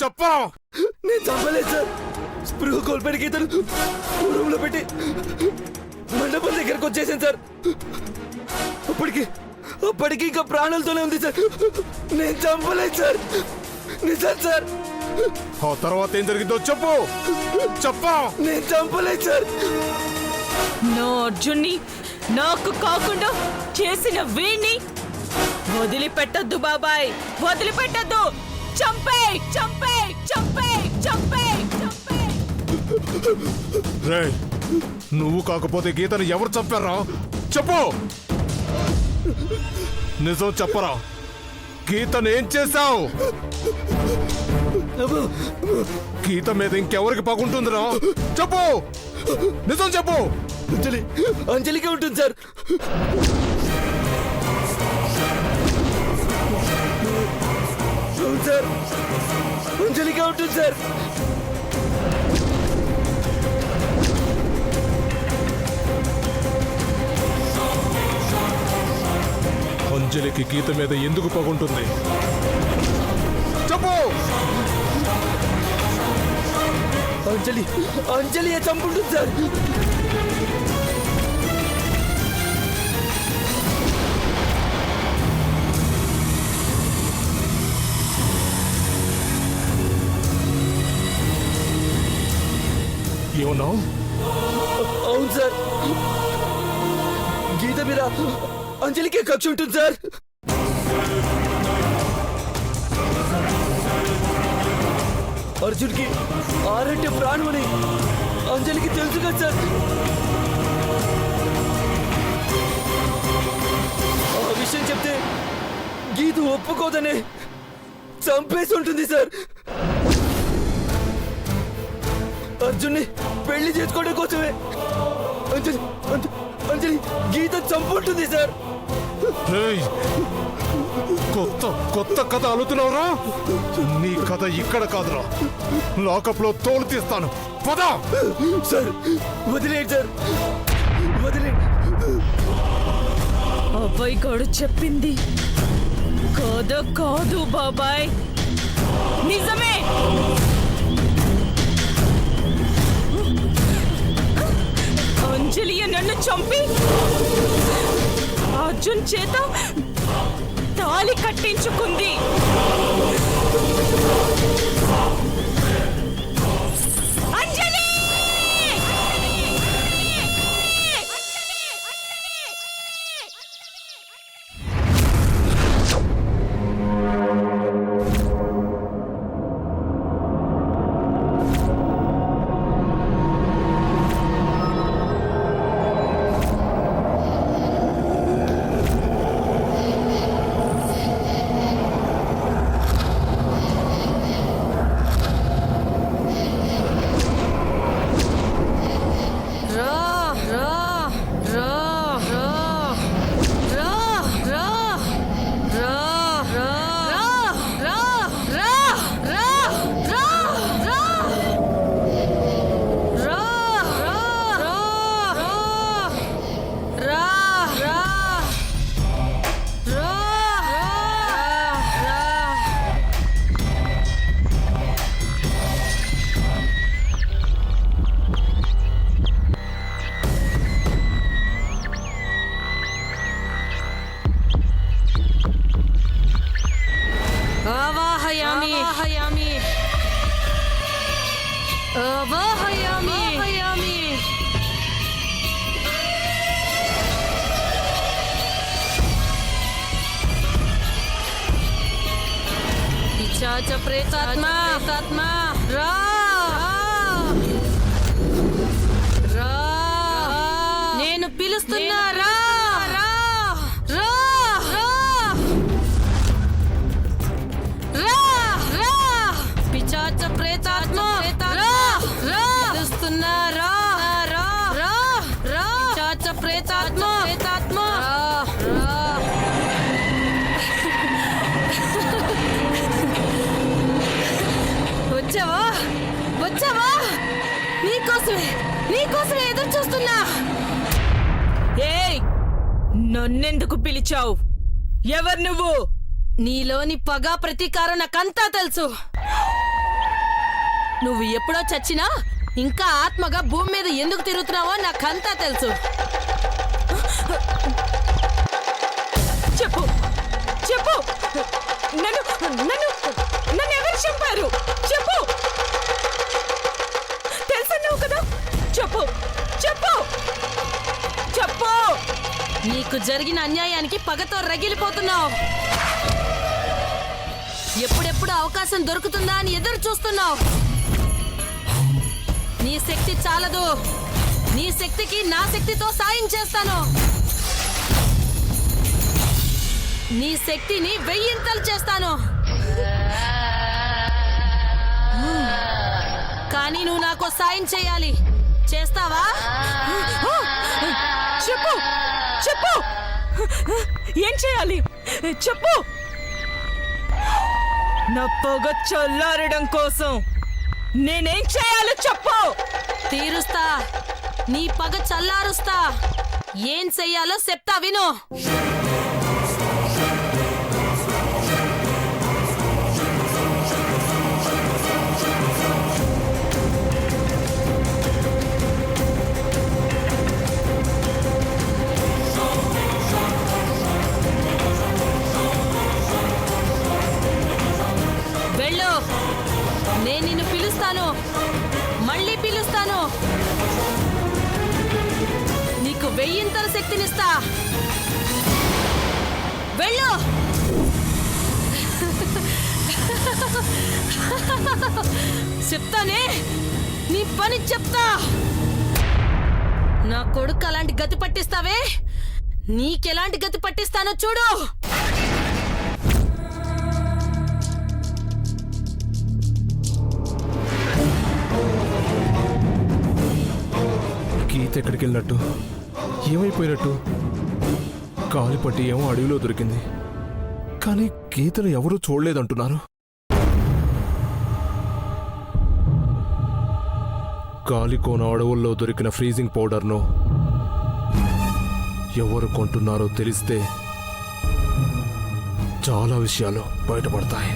చెప్పు. నేను చంపలేదు సార్. స్పృహ కోల్పోయిన గీతను రూమ్ లో పెట్టి మండపం దగ్గరకు వచ్చేసాను సార్. అప్పటికి ఇంకా ప్రాణాలతోనే ఉంది సార్. నేను చంపలేదు సార్. నిజం సార్. ఆ తర్వాత ఏం జరిగిందో చెప్పు. చెప్పు. నేను చంపలేదు సార్. నా అర్జున్ని నాకు కాకుండా చేసిన వీణ్ణి వదిలిపెట్టద్దు బాబాయ్, వదిలిపెట్టద్దు. చంపే చంపే చంపే చంపే చంపే. రే, నువ్వు కాకపోతే గీతను ఎవరు చంపారా? చెప్పు. నిజం చెప్పరా. గీతను ఏం చేశావు? గీత మీద ఇంకెవరికి పగుంటుందిరా? చెప్పు. నిజం చెప్పు. అంజలికే ఉంటుంది సార్. అవును సార్, అంజలికే ఉంటుంది సార్. అంజలికి గీత మీద ఎందుకు పగుంటుంది? చెప్పు. అంజలి చంపుంటుంది సార్. ఏమన్నావు? అవును సార్, గీత మీద అంజలికే కక్ష ఉంటుంది సార్. అర్జున్కి ఆరంటే ప్రాణం అని అంజలికి తెలుసు కదా సార్. ఆ విషయం చెప్తే గీత ఒప్పుకోదని చంపేసి ఉంటుంది సార్. అర్జున్ని పెళ్లి చేసుకోవడం కోసమే అంజలి గీత చంపుంటుంది సార్. కొత్త కథ అలుతున్నావురా? నీ కథ ఇక్కడ కాదురా, లాకప్ లో తోలు తీస్తాను. పదా సార్. వదిలేండి సార్, వదిలేండి. అబ్బాయి గారు చెప్పింది కాదు బాబాయ్, నిజమే. అంజలి నన్ను చంపి అర్జున్ చేత తాళి కట్టించుకుంది. అంజలి! పిశాచ ప్రేతాత్మా రా రా, నేను పిలుస్తున్నా. రా రా రా రా రా, పిశాచ ప్రేతాత్మా రా రా, పిలుస్తున్నా. రా రా రా రా, పిశాచ ప్రేతాత్మా రా రా. వచ్చావా? నీకోసమే ఎదురు చూస్తున్నా. ఏయ్, నన్నెందుకు పిలిచావు? ఎవరు నువ్వు? నీలోని పగ ప్రతీకారం నాకంతా తెలుసు. నువ్వు ఎప్పుడో చచ్చినా ఇంకా ఆత్మగా భూమి మీద ఎందుకు తిరుగుతున్నావో నాకంతా తెలుసు. చెప్పు చెప్పు, నన్ను నన్ను నన్ను ఎవరు చంపారు? చెప్పు, తెలుసన్నావు కదా, చెప్పు చెప్పు చెప్పు. నీకు జరిగిన అన్యాయానికి పగతో రగిలిపోతున్నావు. ఎప్పుడెప్పుడు అవకాశం దొరుకుతుందా అని ఎదురు చూస్తున్నావు. నీ శక్తి చాలదు. నీ శక్తికి నా శక్తితో సాయం చేస్తాను. నీ శక్తిని వెయ్యింతలు చేస్తాను. కానీ నువ్వు నాకు సాయం చేయాలి. చేస్తావా? చెప్పు చెప్పు, ఏం చేయాలి చెప్పు. నా పొగ చల్లారడం కోసం నేనేం చేయాలో చెప్పు. తీరుస్తా, నీ పగ చల్లారుస్తా. ఏం చెయ్యాలో చెప్తా విను. వెళ్ళు, నేను నిన్ను పిలుస్తాను, మళ్ళీ పిలుస్తాను. నీకు వెయ్యింతల శక్తినిస్తా. వెళ్ళు. చెప్తానే, నీ పని చెప్తా. నా కొడుకు అలాంటి గతి పట్టిస్తావే, నీకెలాంటి గతి పట్టిస్తానో చూడు. గీత ఎక్కడికి వెళ్ళినట్టు, ఏమైపోయినట్టు? కాలి పట్టి ఏమో అడవిలో దొరికింది, కానీ గీతను ఎవరూ చూడలేదంటున్నారు. గాలికోన అడవుల్లో దొరికిన ఫ్రీజింగ్ పౌడర్ను ఎవరు కొంటున్నారో తెలిస్తే చాలా విషయాలు బయటపడతాయి.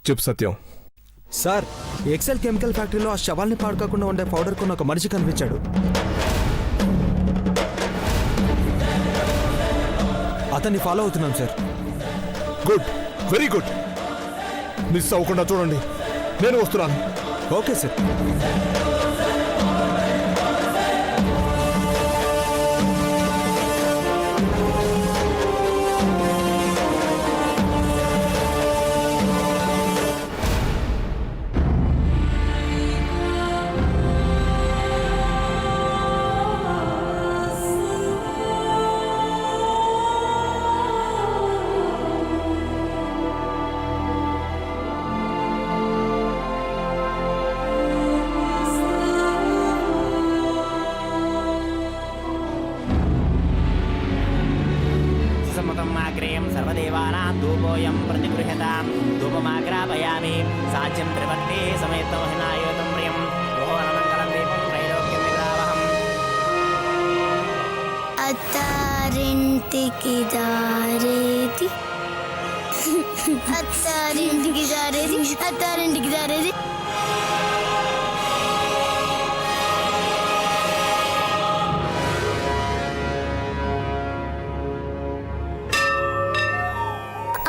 చెప్పు సత్యం. సార్, ఎక్సెల్ కెమికల్ ఫ్యాక్టరీలో ఆ శవాల్ని పాడుకోకుండా ఉండే పౌడర్ కొన్న ఒక మనిషి కనిపించాడు. అతన్ని ఫాలో అవుతున్నాం sir. Good, very good. Miss అవ్వకుండా చూడండి, నేను వస్తున్నాను. Okay sir. सर्वदेवानां धूपोऽयं प्रतिगृह्यतां धूपमाग्रापयामि साज्यं त्रिवर्ते समेतो हिनायोतं प्रियं रोहणमङ्गलं दीपं त्रैलोक्यं विग्रावहम् అత్తారింటికి దారేది అత్తారింటికి దారేది అత్తారింటికి దారేది.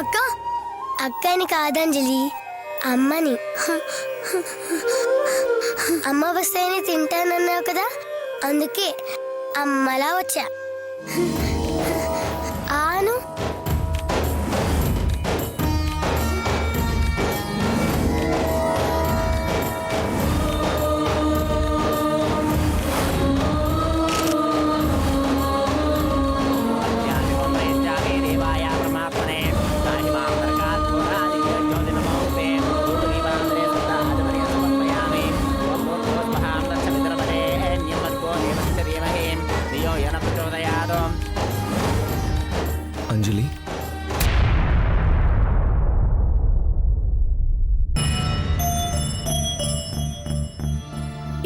అక్క, అక్కని కాదంజలి, అమ్మని. అమ్మ వస్తేనే తింటానన్నావు కదా, అందుకే అమ్మలా వచ్చా. ఆను అంజలి,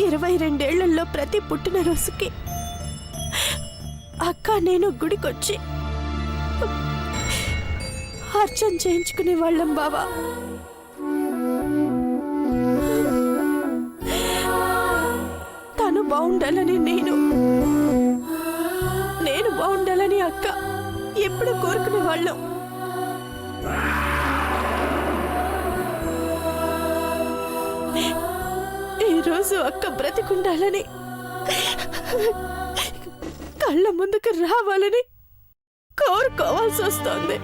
ఇరవై రెండేళ్లలో ప్రతి పుట్టినరోజుకి అక్క నేను గుడికొచ్చి అర్చన చేయించుకునే వాళ్ళం బావా. తను బాగుండాలని నేను బాగుండాలని అక్క ఎప్పుడు కోరుకునే వాళ్ళం. ఈరోజు అక్క బ్రతికుండాలని, కళ్ళ ముందుకు రావాలని కోరుకోవాల్సి వస్తోంది.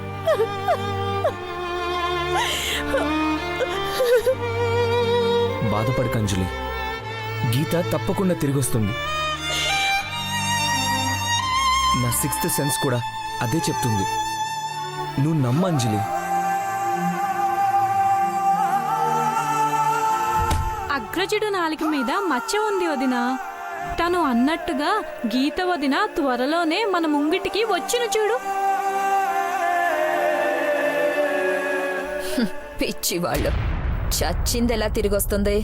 బాధపడకు అంజలి, గీత తప్పకుండా తిరిగొస్తుంది. నా 6th సెన్స్ కూడా అదే చెప్తుంది. నువ్వు నమ్ము అంజలి. అగ్రజుడు నాలుక మీద మచ్చ ఉంది వదినా. తను అన్నట్టుగా గీత వదిన త్వరలోనే మన ముంగిటికి వచ్చిన చూడు. పిచ్చివాళ్ళు, చచ్చిందెలా తిరిగొస్తుంది?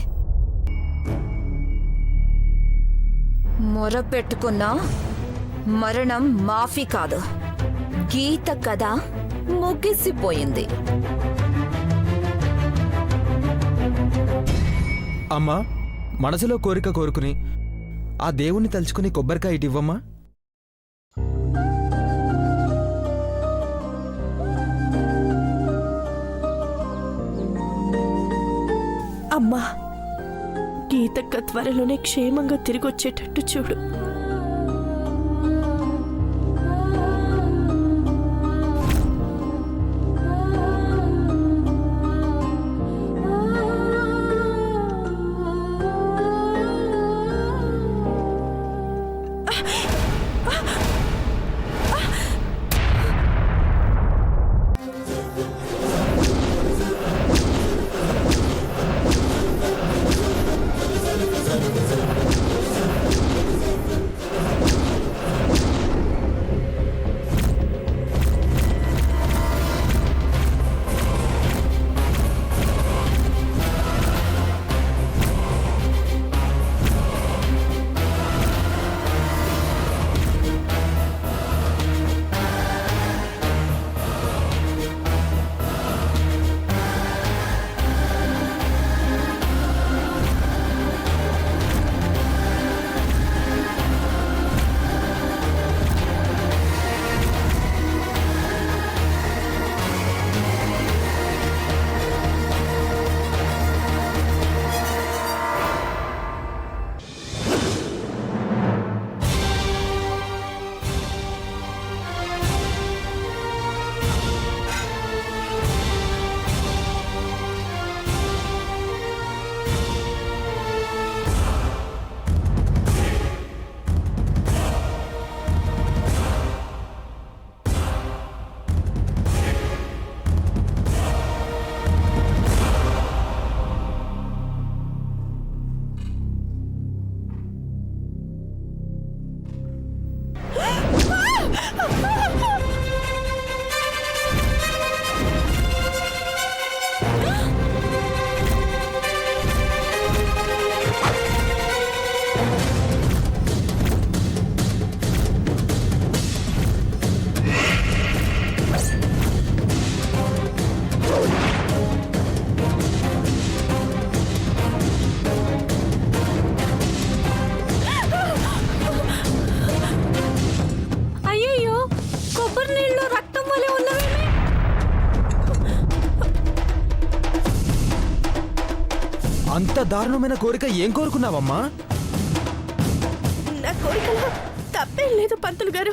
మొర పెట్టుకున్నా మరణం మాఫీ కాదు. గీత కథ ముగిసిపోయింది. అమ్మా, మనసులో కోరిక కోరుకుని ఆ దేవుణ్ణి తలుచుకుని కొబ్బరికాయ ఇటివ్వమ్మా. అమ్మా, గీతక్క త్వరలోనే క్షేమంగా తిరిగొచ్చేటట్టు చూడు. అంత దారుణమైన కోరిక ఏం కోరుకున్నావమ్మా? నా కోరికలో తప్పేం లేదు పంతులు గారు.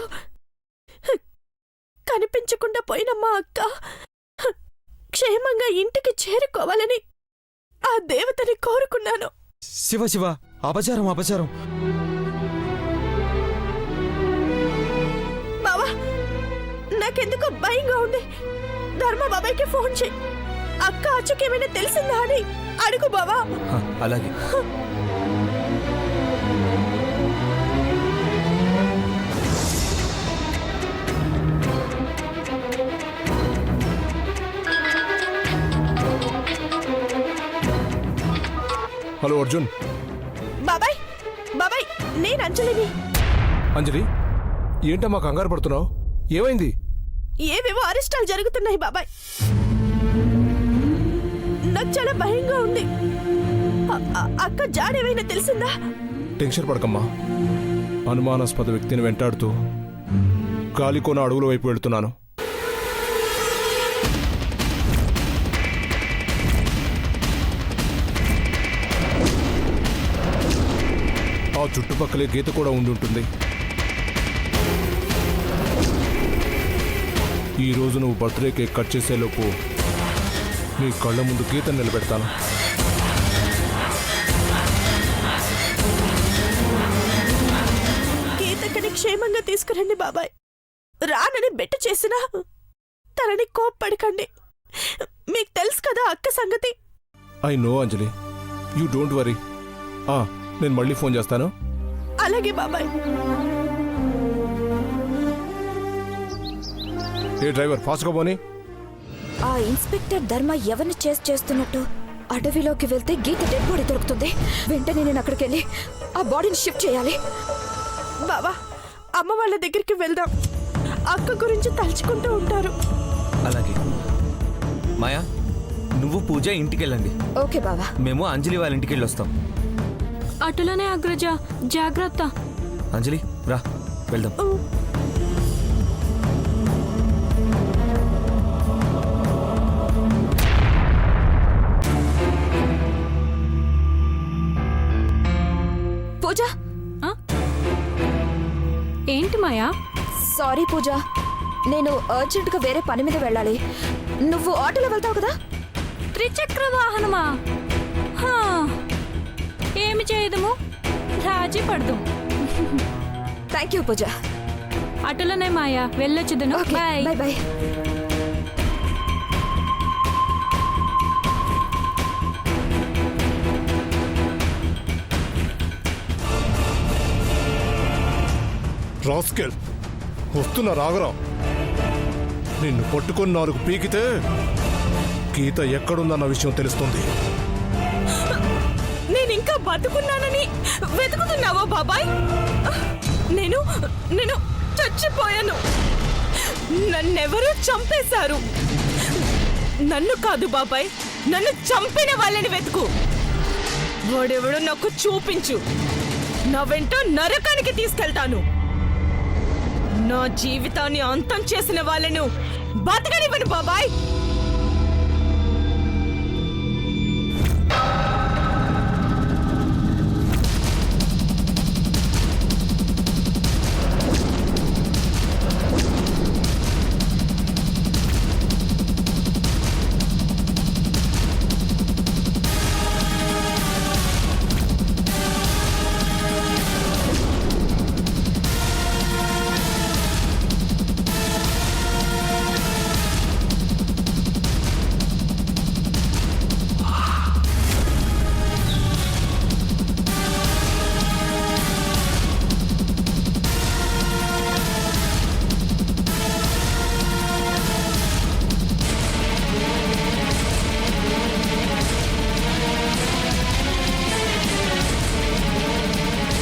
కనిపించకుండా పోయిన మా అక్క క్షేమంగా ఇంటికి చేరుకోవాలని ఆ దేవతని కోరుకున్నాను. శివ శివ, అపచారం అపచారం. బావా, నాకెందుకో భయంగా ఉంది. ధర్మ బాబాయ్కి ఫోన్ చేయి. అక్క అచ్చుకేమైనా తెలిసిందా అని అడుగు బావా. అలాగే. హలో అర్జున్. బాబాయ్ బాబాయ్ నేను అంజలిని. అంజలి, ఏంటమ్మా కంగారు పడుతున్నావు? ఏమైంది? ఏవేవో అరిష్టాలు జరుగుతున్నాయి బాబాయ్. నాకు చాలా భయంగా ఉంది. అక్క జాడేమైనా తెలిసిందా? టెన్షన్ పడకమ్మా. అనుమానాస్పద వ్యక్తిని వెంటాడుతూ గాలికోన అడుగుల వైపు వెళుతున్నాను. ఆ చుట్టుపక్కలే గీత కూడా ఉండుంటుంది. ఈ రోజు నువ్వు బర్త్డే కేక్ కట్ చేసేలోపు నీ కళ్ళ ముందు గీతను నిలబెడతాను. గీతక్కని క్షేమంగా తీసుకురండి బాబాయ్. రానని బెట్ట చేసినా తనని కోప్పడకండి. మీకు తెలుసు కదా అక్క సంగతి. I know Anjali, you don't worry. నేను మళ్ళీ ఫోన్ చేస్తాను. అలాగే బాబాయ్. ఏ డ్రైవర్, ఫాస్ట్గా పోనీ. ఆ ఇన్స్పెక్టర్ ధర్మ ఎవరిని చేస్తున్నట్టు? అడవిలోకి వెళ్తే గీత డెడ్ బాడీ దొరుకుతుంది. వెంటనే నేను అక్కడికి వెళ్ళి ఆ బాడీని షిఫ్ట్ చేయాలి. బాబా, అమ్మ వాళ్ళ దగ్గరికి వెళ్దాం. అక్క గురించి తలుచుకుంటూ ఉంటారు. అలాగే మాయా, నువ్వు పూజ ఇంటికి వెళ్ళండి. ఓకే బావా. మేము అంజలి వాళ్ళ ఇంటికి వెళ్ళి వస్తాం. అటులనే అగ్రజ, జాగ్రత్త. అంజలి రా, వెళ్దాం. పూజ. ఏంటి మాయా? సారీ పూజ, నేను అర్జెంటుగా వేరే పని మీద వెళ్ళాలి. నువ్వు ఆటోలో వెళ్తావు కదా? త్రిచక్ర వాహనమా? హా, ఏమి చేయదము, రాజీ పడదు. Thank you Pooja. అటులనే మాయా, వెళ్ళొచ్చుదను. Bye bye bye. రాస్కెల్, వస్తున్నా రాగరా. నిన్ను పట్టుకొని 4 పీకితే గీత ఎక్కడుందన్న విషయం తెలుస్తుంది. నేను ఇంకా బతుకున్నానని వెతుకుతున్నావా బాబాయ్? నేను నేను చచ్చిపోయాను. నన్నెవరూ చంపేశారు. నన్ను కాదు బాబాయ్, నన్ను చంపిన వాళ్ళని వెతుకు. వాడెవడో నాకు చూపించు. నా వెంట నరకానికి తీసుకెళ్తాను. నా జీవితాన్ని అంతం చేసిన వాళ్ళను బతకనివ్వను బాబాయ్.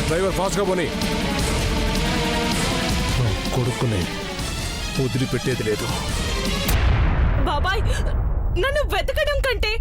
డ్రైవర్, ఫాస్ట్గా పోనీ. కొడుకునే వదిలిపెట్టేది లేదు. బాబాయ్, నన్ను వెతకడం కంటే